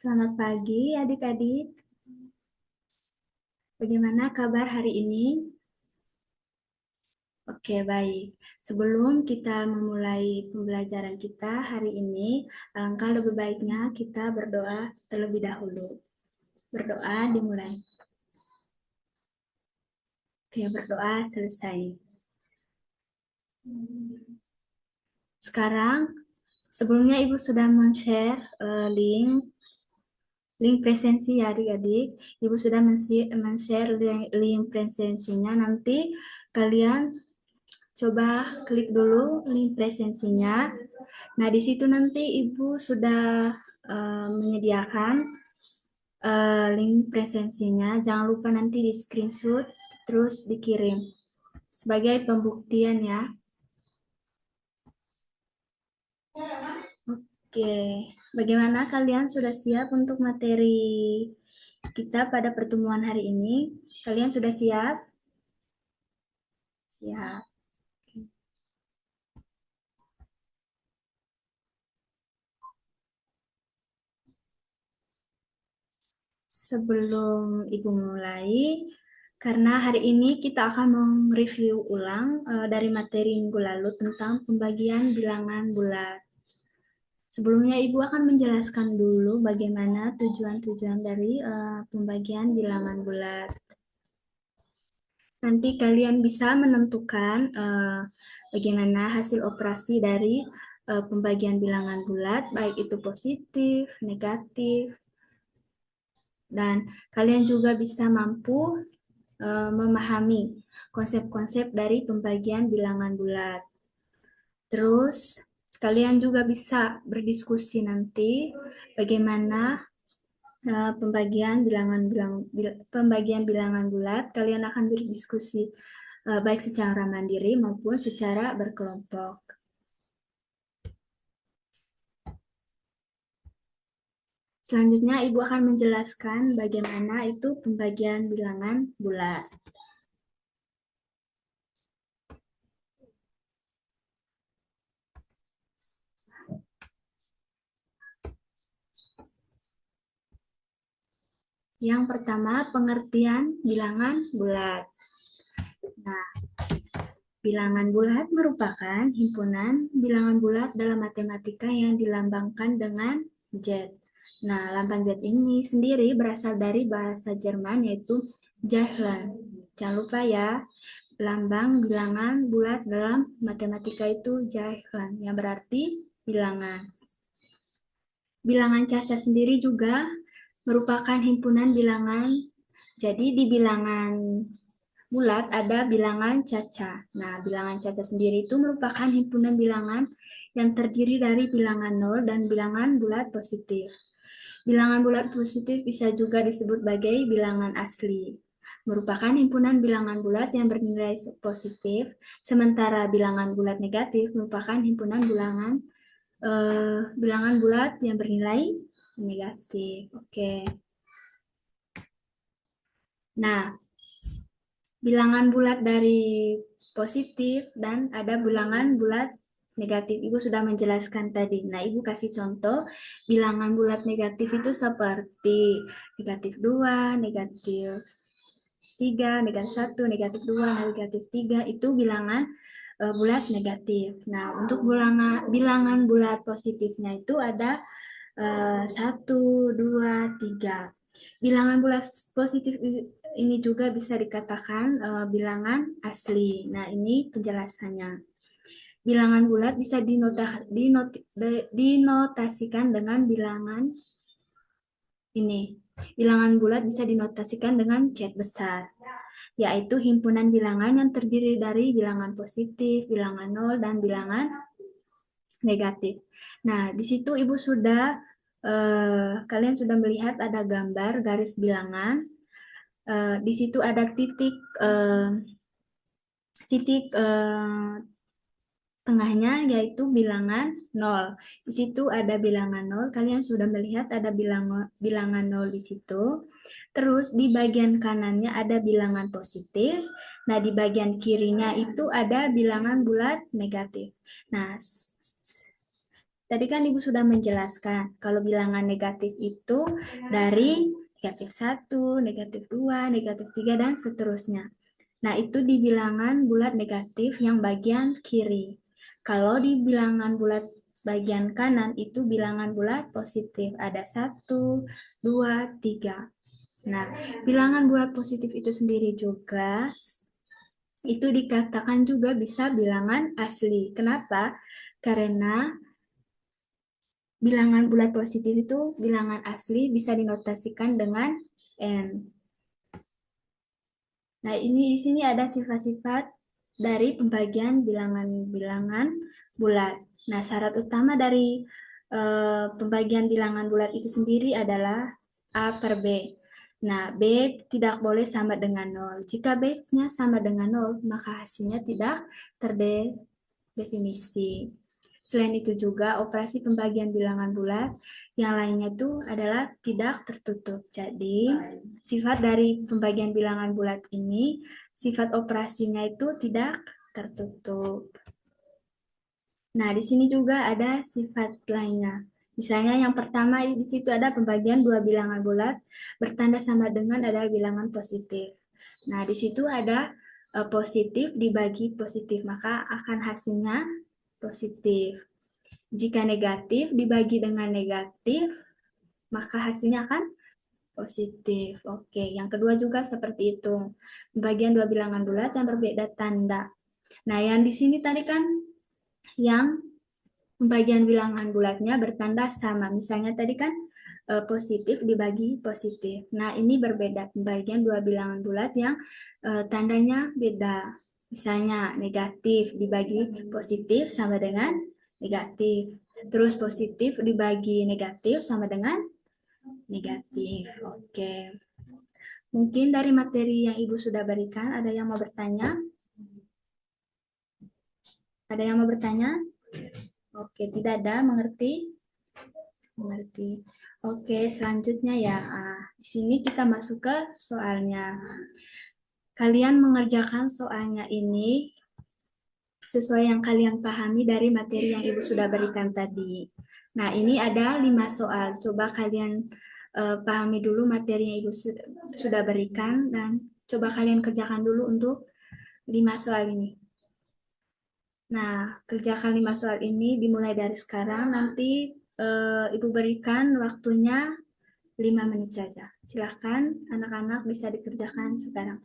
Selamat pagi adik-adik. Bagaimana kabar hari ini? Oke, baik. Sebelum kita memulai pembelajaran kita hari ini, alangkah lebih baiknya kita berdoa terlebih dahulu. Berdoa dimulai. Oke, berdoa selesai. Sekarang, sebelumnya Ibu sudah men-share link presensi ya adik-adik. Ibu sudah men-share link presensinya. Nanti kalian coba klik dulu link presensinya. Nah, di situ nanti Ibu sudah menyediakan link presensinya. Jangan lupa nanti di screenshot terus dikirim sebagai pembuktian ya. Oke, bagaimana kalian sudah siap untuk materi kita pada pertemuan hari ini? Kalian sudah siap? Siap. Sebelum Ibu mulai, karena hari ini kita akan mereview ulang dari materi minggu lalu tentang pembagian bilangan bulat. Sebelumnya Ibu akan menjelaskan dulu bagaimana tujuan-tujuan dari pembagian bilangan bulat. Nanti kalian bisa menentukan bagaimana hasil operasi dari pembagian bilangan bulat, baik itu positif, negatif, dan kalian juga bisa mampu memahami konsep-konsep dari pembagian bilangan bulat. Terus, kalian juga bisa berdiskusi nanti bagaimana pembagian bilangan bulat. Kalian akan berdiskusi baik secara mandiri maupun secara berkelompok. Selanjutnya, Ibu akan menjelaskan bagaimana itu pembagian bilangan bulat. Yang pertama, pengertian bilangan bulat. Nah, bilangan bulat merupakan himpunan bilangan bulat dalam matematika yang dilambangkan dengan Z. Nah, lambang Z ini sendiri berasal dari bahasa Jerman yaitu Zahlen. Jangan lupa ya, lambang bilangan bulat dalam matematika itu Zahlen, yang berarti bilangan. Bilangan caca sendiri juga merupakan himpunan bilangan. Jadi di bilangan bulat ada bilangan caca. Nah, bilangan caca sendiri itu merupakan himpunan bilangan yang terdiri dari bilangan nol dan bilangan bulat positif. Bilangan bulat positif bisa juga disebut sebagai bilangan asli. Merupakan himpunan bilangan bulat yang bernilai positif, sementara bilangan bulat negatif merupakan himpunan bilangan bulat yang bernilai negatif. Oke. Nah, bilangan bulat dari positif dan ada bilangan bulat negatif. Ibu sudah menjelaskan tadi. Nah, Ibu kasih contoh bilangan bulat negatif itu seperti negatif 2, negatif 3, negatif 1, negatif 2, negatif 3 itu bilangan bulat negatif. Nah, untuk bilangan bulat positifnya itu ada 1, 2, 3. Bilangan bulat positif ini juga bisa dikatakan bilangan asli. Nah, ini penjelasannya. Bilangan bulat bisa dinotasikan dengan bilangan ini. Bilangan bulat bisa dinotasikan dengan Z besar, yaitu himpunan bilangan yang terdiri dari bilangan positif, bilangan nol, dan bilangan negatif. Nah, di situ Ibu sudah kalian sudah melihat ada gambar garis bilangan. Di situ ada titik titik tengahnya yaitu bilangan nol. Di situ ada bilangan nol. Kalian sudah melihat ada bilangan nol di situ. Terus di bagian kanannya ada bilangan positif. Nah, di bagian kirinya itu ada bilangan bulat negatif. Nah, Tadi kan Ibu sudah menjelaskan kalau bilangan negatif itu dari -1, -2, -3, dan seterusnya. Nah, itu di bilangan bulat negatif yang bagian kiri. Kalau di bilangan bulat bagian kanan itu bilangan bulat positif. Ada 1, 2, 3. Nah, bilangan bulat positif itu sendiri juga itu dikatakan juga bisa bilangan asli. Kenapa? Karena bilangan bulat positif itu bilangan asli bisa dinotasikan dengan N. Nah, ini di sini ada sifat-sifat dari pembagian bilangan-bilangan bulat. Nah, syarat utama dari pembagian bilangan bulat itu sendiri adalah A per B. Nah, B tidak boleh sama dengan 0. Jika B-nya sama dengan 0, maka hasilnya tidak terdefinisi. Selain itu juga operasi pembagian bilangan bulat yang lainnya itu adalah tidak tertutup. Jadi, sifat dari pembagian bilangan bulat ini, sifat operasinya itu tidak tertutup. Nah, di sini juga ada sifat lainnya. Misalnya yang pertama di situ ada pembagian dua bilangan bulat bertanda sama dengan adalah bilangan positif. Nah, di situ ada positif dibagi positif, maka akan hasilnya positif. Jika negatif dibagi dengan negatif, maka hasilnya akan positif. Oke, yang kedua juga seperti itu. Bagian dua bilangan bulat yang berbeda tanda. Nah, yang di sini tadi kan yang pembagian bilangan bulatnya bertanda sama. Misalnya tadi kan positif dibagi positif. Nah, ini berbeda pembagian dua bilangan bulat yang tandanya beda. Misalnya negatif dibagi positif sama dengan negatif. Terus positif dibagi negatif sama dengan negatif. Oke. Mungkin dari materi yang Ibu sudah berikan, ada yang mau bertanya? Ada yang mau bertanya? Oke, tidak ada. Mengerti? Mengerti. Oke, selanjutnya ya. Di sini kita masuk ke soalnya. Kalian mengerjakan soalnya ini sesuai yang kalian pahami dari materi yang Ibu sudah berikan tadi. Nah, ini ada 5 soal. Coba kalian pahami dulu materi yang Ibu sudah berikan dan coba kalian kerjakan dulu untuk 5 soal ini. Nah, kerjakan 5 soal ini dimulai dari sekarang. Nanti Ibu berikan waktunya 5 menit saja. Silakan anak-anak bisa dikerjakan sekarang.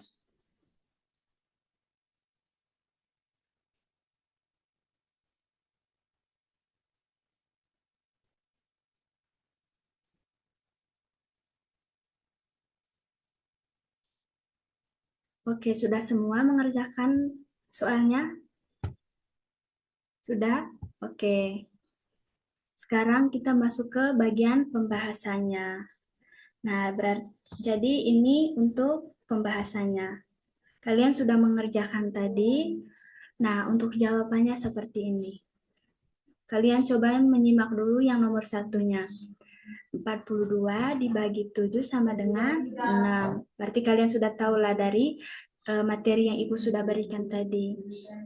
Oke, sudah semua mengerjakan soalnya? Sudah? Oke. Sekarang kita masuk ke bagian pembahasannya. Nah, jadi ini untuk pembahasannya. Kalian sudah mengerjakan tadi. Nah, untuk jawabannya seperti ini. Kalian coba menyimak dulu yang nomor satunya. 42 dibagi 7 sama dengan 6. Berarti kalian sudah tahu lah dari materi yang Ibu sudah berikan tadi.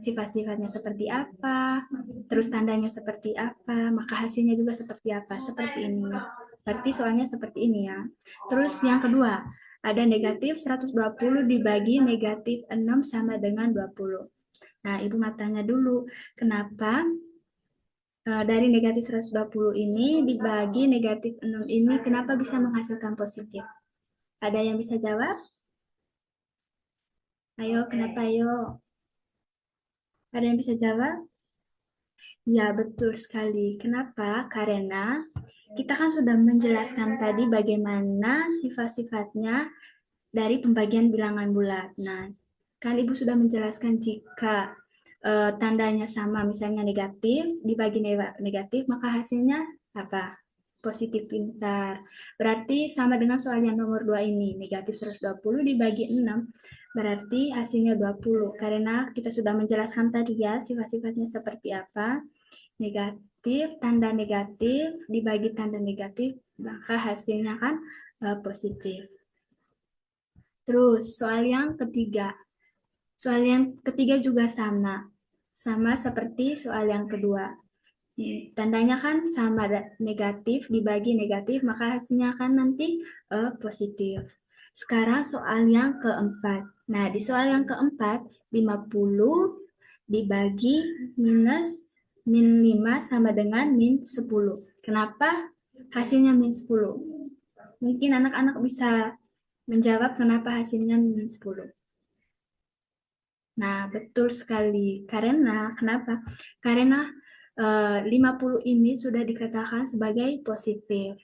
Sifat-sifatnya seperti apa, terus tandanya seperti apa, maka hasilnya juga seperti apa. Seperti ini. Berarti soalnya seperti ini ya. Terus yang kedua, ada negatif 120 dibagi negatif 6 sama dengan 20. Nah, Ibu matanya dulu. Kenapa dari negatif 120 ini dibagi negatif 6 ini kenapa bisa menghasilkan positif? Ada yang bisa jawab? Ayo, kenapa ayo? Ada yang bisa jawab? Ya, betul sekali. Kenapa? Karena kita kan sudah menjelaskan tadi bagaimana sifat-sifatnya dari pembagian bilangan bulat. Nah, kan Ibu sudah menjelaskan jika tandanya sama, misalnya negatif, dibagi negatif, maka hasilnya apa? Positif pintar. Berarti sama dengan soal yang nomor 2 ini, negatif 120 dibagi 6, berarti hasilnya 20. Karena kita sudah menjelaskan tadi ya, sifat-sifatnya seperti apa. Negatif, tanda negatif, dibagi tanda negatif, maka hasilnya kan positif. Terus, soal yang ketiga. Soal yang ketiga juga sama. Sama seperti soal yang kedua. Tandanya kan sama, negatif dibagi negatif, maka hasilnya kan nanti positif. Sekarang soal yang keempat. Nah, di soal yang keempat, 50 dibagi minus min 5 sama dengan min 10. Kenapa hasilnya min 10? Mungkin anak-anak bisa menjawab kenapa hasilnya min 10. Nah, betul sekali. Karena, kenapa? Karena 50 ini sudah dikatakan sebagai positif.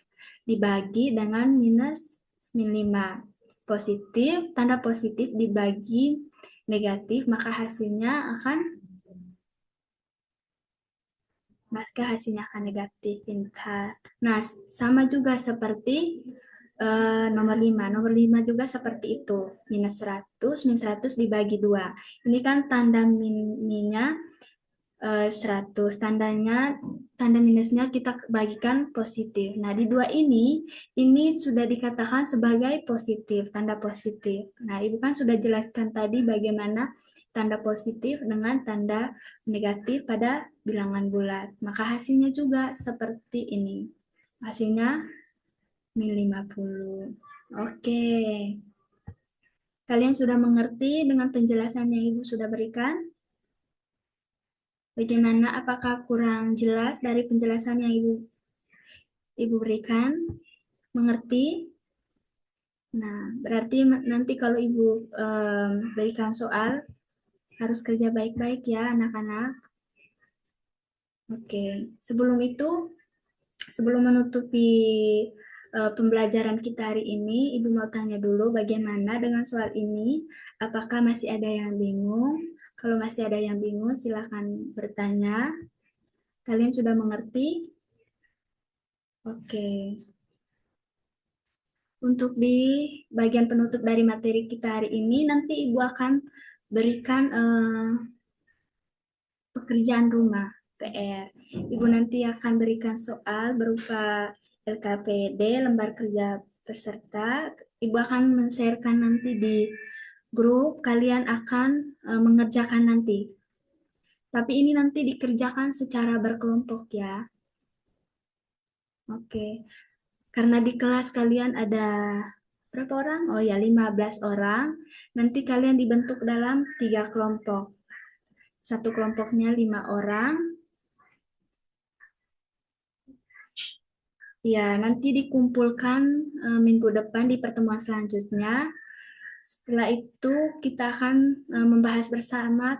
Dibagi dengan minus min 5. Positif, tanda positif dibagi negatif, maka hasilnya akan negatif. Pintar. Nah, sama juga seperti nomor 5. Nomor 5 juga seperti itu. Minus 100, min 100 dibagi 2. Ini kan tanda minnya 100. Tanda minusnya kita bagikan positif. Nah, di dua ini sudah dikatakan sebagai positif, tanda positif. Nah, Ibu kan sudah jelaskan tadi bagaimana tanda positif dengan tanda negatif pada bilangan bulat. Maka hasilnya juga seperti ini. Hasilnya min 50. Oke. Kalian sudah mengerti dengan penjelasan yang Ibu sudah berikan? Bagaimana? Apakah kurang jelas dari penjelasan yang Ibu berikan? Mengerti? Nah, berarti nanti kalau Ibu berikan soal, harus kerja baik-baik ya anak-anak. Oke, sebelum menutupi pembelajaran kita hari ini, Ibu mau tanya dulu bagaimana dengan soal ini. Apakah masih ada yang bingung? Kalau masih ada yang bingung, silakan bertanya. Kalian sudah mengerti? Oke. Untuk di bagian penutup dari materi kita hari ini, nanti Ibu akan berikan pekerjaan rumah, PR. Ibu nanti akan berikan soal berupa LKPD, lembar kerja peserta. Ibu akan men-sharekan nanti di grup, kalian akan mengerjakan nanti. Tapi ini nanti dikerjakan secara berkelompok ya. Oke. Karena di kelas kalian ada berapa orang? Oh ya, 15 orang. Nanti kalian dibentuk dalam 3 kelompok. Satu kelompoknya 5 orang. Ya, nanti dikumpulkan minggu depan di pertemuan selanjutnya. Setelah itu kita akan membahas bersama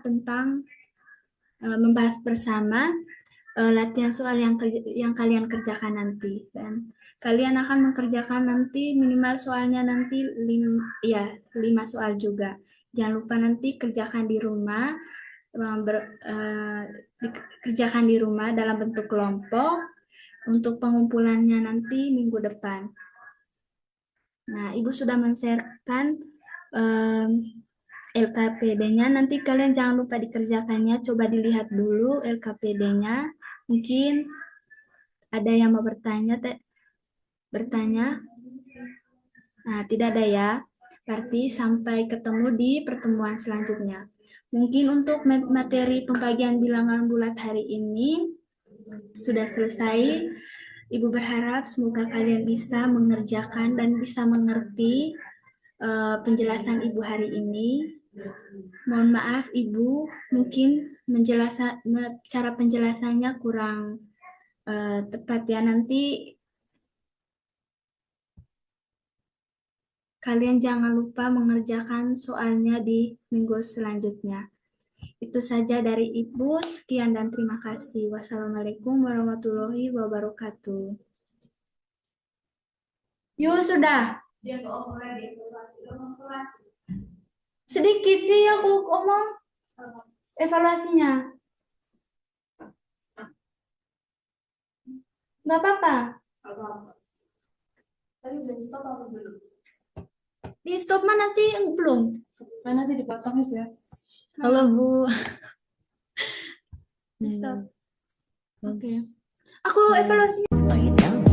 latihan soal yang kalian kerjakan nanti, dan kalian akan mengerjakan nanti minimal soalnya nanti 5 soal juga. Jangan lupa nanti kerjakan di rumah, kerjakan di rumah dalam bentuk kelompok. Untuk pengumpulannya nanti minggu depan. Nah, Ibu sudah men-sharekan LKPD-nya. Nanti kalian jangan lupa dikerjakannya. Coba dilihat dulu LKPD-nya. Mungkin ada yang mau bertanya? Nah, tidak ada ya. Berarti sampai ketemu di pertemuan selanjutnya. Mungkin untuk materi pembagian bilangan bulat hari ini sudah selesai. Ibu berharap semoga kalian bisa mengerjakan dan bisa mengerti penjelasan Ibu hari ini. Mohon maaf Ibu, mungkin cara penjelasannya kurang tepat ya. Nanti kalian jangan lupa mengerjakan soalnya di minggu selanjutnya. Itu saja dari Ibu. Sekian dan terima kasih. Wassalamualaikum warahmatullahi wabarakatuh. Yuk, sudah. Sedikit sih aku omong evaluasinya. Nggak apa-apa. Tadi udah stop apa belum? Di stop mana sih? Belum. Nanti dipotong ya. Halo Bu. Di stop. Oke. Aku evaluasinya.